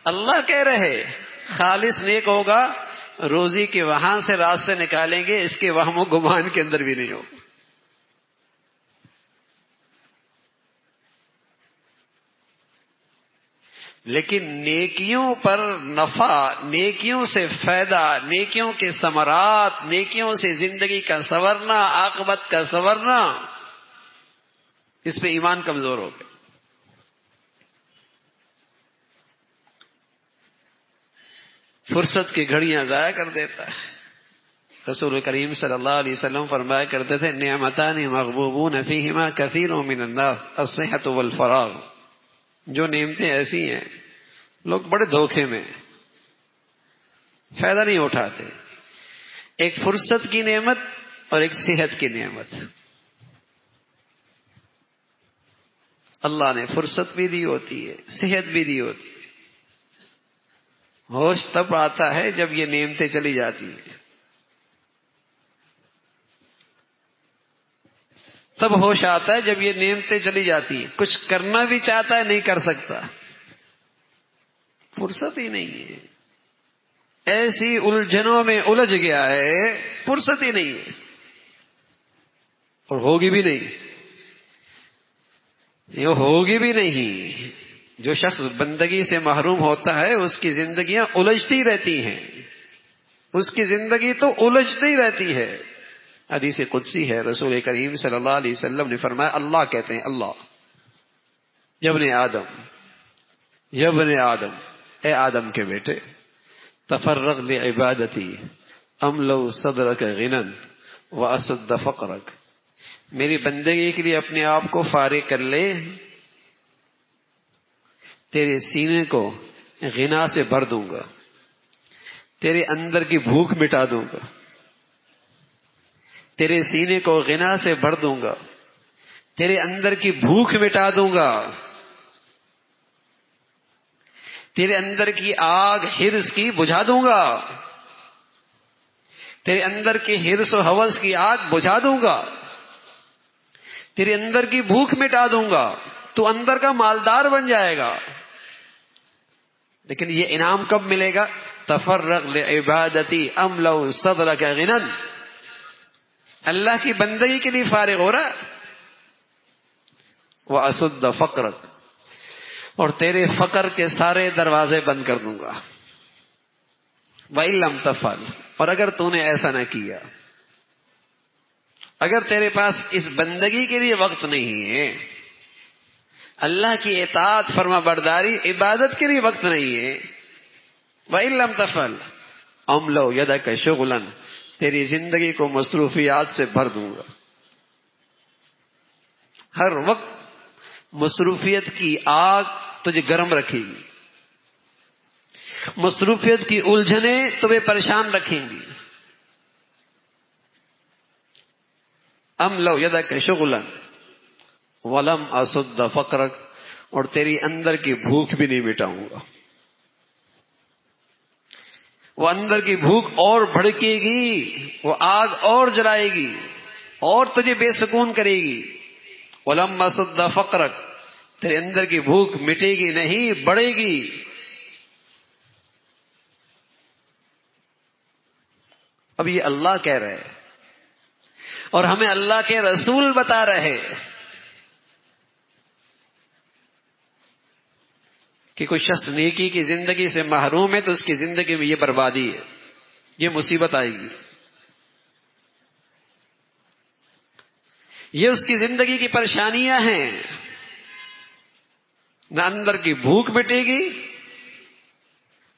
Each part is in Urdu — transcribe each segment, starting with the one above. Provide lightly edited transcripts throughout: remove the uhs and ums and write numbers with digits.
اللہ کہہ رہے خالص نیک ہوگا، روزی کے وہاں سے راستے نکالیں گے، اس کے وہم و گمان کے اندر بھی نہیں ہوگا۔ لیکن نیکیوں پر نفع، نیکیوں سے فائدہ، نیکیوں کے ثمرات، نیکیوں سے زندگی کا سنورنا، عاقبت کا سنورنا، اس پہ ایمان کمزور ہو گیا۔ فرصت کی گھڑیاں ضائع کر دیتا ہے۔ رسول کریم صلی اللہ علیہ وسلم فرمایا کرتے تھے نعمتان مغبوبون فیہما کثیر من الناس الصحۃ والفراغ۔ جو نعمتیں ایسی ہیں لوگ بڑے دھوکے میں فائدہ نہیں اٹھاتے، ایک فرصت کی نعمت اور ایک صحت کی نعمت۔ اللہ نے فرصت بھی دی ہوتی ہے، صحت بھی دی ہوتی ہے۔ ہوش تب آتا ہے جب یہ نعمتیں چلی جاتی ہیں، تب ہوش آتا ہے جب یہ نعمتیں چلی جاتی ہیں۔ کچھ کرنا بھی چاہتا ہے نہیں کر سکتا، فرصت ہی نہیں ہے، ایسی الجھنوں میں الجھ گیا ہے، فرصت ہی نہیں ہے، اور ہوگی بھی نہیں، یہ ہوگی بھی نہیں۔ جو شخص بندگی سے محروم ہوتا ہے اس کی زندگیاں الجھتی رہتی ہیں، اس کی زندگی تو الجھتی رہتی ہے۔ حدیث قدسی ہے، رسول کریم صلی اللہ علیہ وسلم نے فرمایا، اللہ کہتے ہیں، اللہ یا ابن آدم، یا ابن آدم، اے آدم کے بیٹے، تفرغ لعبادتی املو صدرک غنا واسد فقرک، میری بندگی کے لیے اپنے آپ کو فارغ کر لے، تیرے سینے کو غنا سے بھر دوں گا، تیرے اندر کی بھوک مٹا دوں گا، تیرے سینے کو غنا سے بھر دوں گا، تیرے اندر کی بھوک مٹا دوں گا، تیرے اندر کی آگ حرص کی بجھا دوں گا، تیرے اندر کی حرص و ہوس کی آگ بجھا دوں گا، تیرے اندر کی بھوک مٹا دوں گا، تو اندر کا مالدار بن جائے گا۔ لیکن یہ انعام کب ملے گا؟ تفرغ لعبادتی املو صدرک غنا، اللہ کی بندگی کے لیے فارغ ہو رہا، واسد فقرک، اور تیرے فقر کے سارے دروازے بند کر دوں گا۔ وَإِن لَّمْ تَفْعَلْ، اور اگر تو نے ایسا نہ کیا، اگر تیرے پاس اس بندگی کے لیے وقت نہیں ہے، اللہ کی اطاعت فرما برداری عبادت کے لیے وقت نہیں ہے، وَإِن لَّمْ تَفْعَلْ أَمْلَوْ يَدَكَ شُغْلًا، تیری زندگی کو مصروفیات سے بھر دوں گا۔ ہر وقت مصروفیت کی آگ تجھے گرم رکھے گی، مصروفیت کی الجھنیں تمہیں پریشان رکھیں گی۔ املو یدک شغلا ولم اسد فقرک، اور تیری اندر کی بھوک بھی نہیں مٹاؤں گا۔ وہ اندر کی بھوک اور بھڑکے گی، وہ آگ اور جلائے گی، اور تجھے بے سکون کرے گی۔ ولم اسد فقرک، تیرے اندر کی بھوک مٹے گی نہیں، بڑھے گی۔ اب یہ اللہ کہہ رہے ہیں، اور ہمیں اللہ کے رسول بتا رہے کہ کوئی شخص نیکی کی زندگی سے محروم ہے تو اس کی زندگی میں یہ بربادی ہے، یہ مصیبت آئے گی، یہ اس کی زندگی کی پریشانیاں ہیں۔ نہ اندر کی بھوک مٹے گی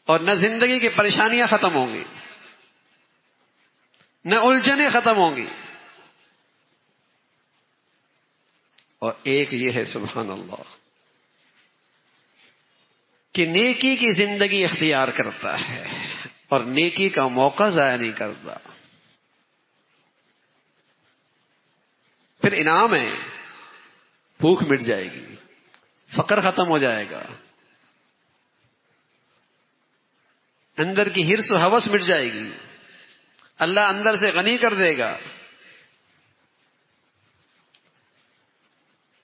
اور نہ زندگی کی پریشانیاں ختم ہوں گی، نہ الجھنیں ختم ہوں گی۔ اور ایک یہ ہے سبحان اللہ کہ نیکی کی زندگی اختیار کرتا ہے اور نیکی کا موقع ضائع نہیں کرتا، پھر انعام ہے، بھوک مٹ جائے گی، فقر ختم ہو جائے گا، اندر کی حرص و ہوس مٹ جائے گی، اللہ اندر سے غنی کر دے گا۔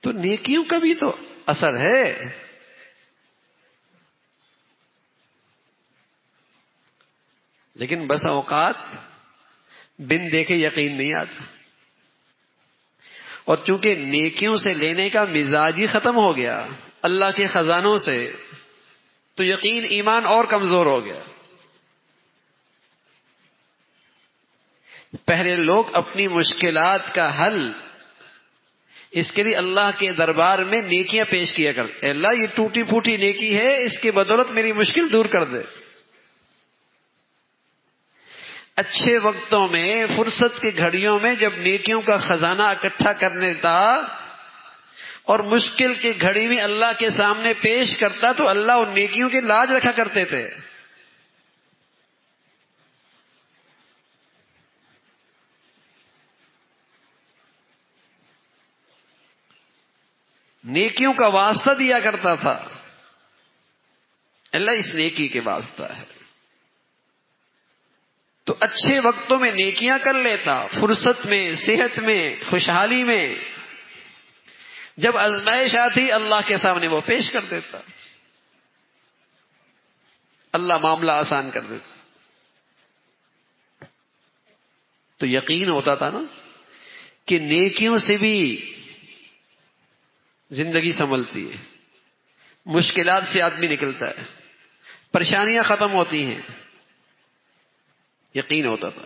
تو نیکیوں کا بھی تو اثر ہے۔ لیکن بس اوقات بن دیکھے یقین نہیں آتا، اور چونکہ نیکیوں سے لینے کا مزاج ہی ختم ہو گیا اللہ کے خزانوں سے، تو یقین ایمان اور کمزور ہو گیا۔ پہلے لوگ اپنی مشکلات کا حل اس کے لیے اللہ کے دربار میں نیکیاں پیش کیا کرتے، اللہ یہ ٹوٹی پھوٹی نیکی ہے، اس کی بدولت میری مشکل دور کر دے۔ اچھے وقتوں میں، فرصت کی گھڑیوں میں جب نیکیوں کا خزانہ اکٹھا کرنے لیتا اور مشکل کی گھڑی میں اللہ کے سامنے پیش کرتا تو اللہ ان نیکیوں کی لاج رکھا کرتے تھے۔ نیکیوں کا واسطہ دیا کرتا تھا، اللہ اس نیکی کے واسطہ ہے، تو اچھے وقتوں میں نیکیاں کر لیتا، فرصت میں، صحت میں، خوشحالی میں، جب آزمائش آتی اللہ کے سامنے وہ پیش کر دیتا، اللہ معاملہ آسان کر دیتا۔ تو یقین ہوتا تھا نا کہ نیکیوں سے بھی زندگی سنبھلتی ہے، مشکلات سے آدمی نکلتا ہے، پریشانیاں ختم ہوتی ہیں، یقین ہوتا تھا۔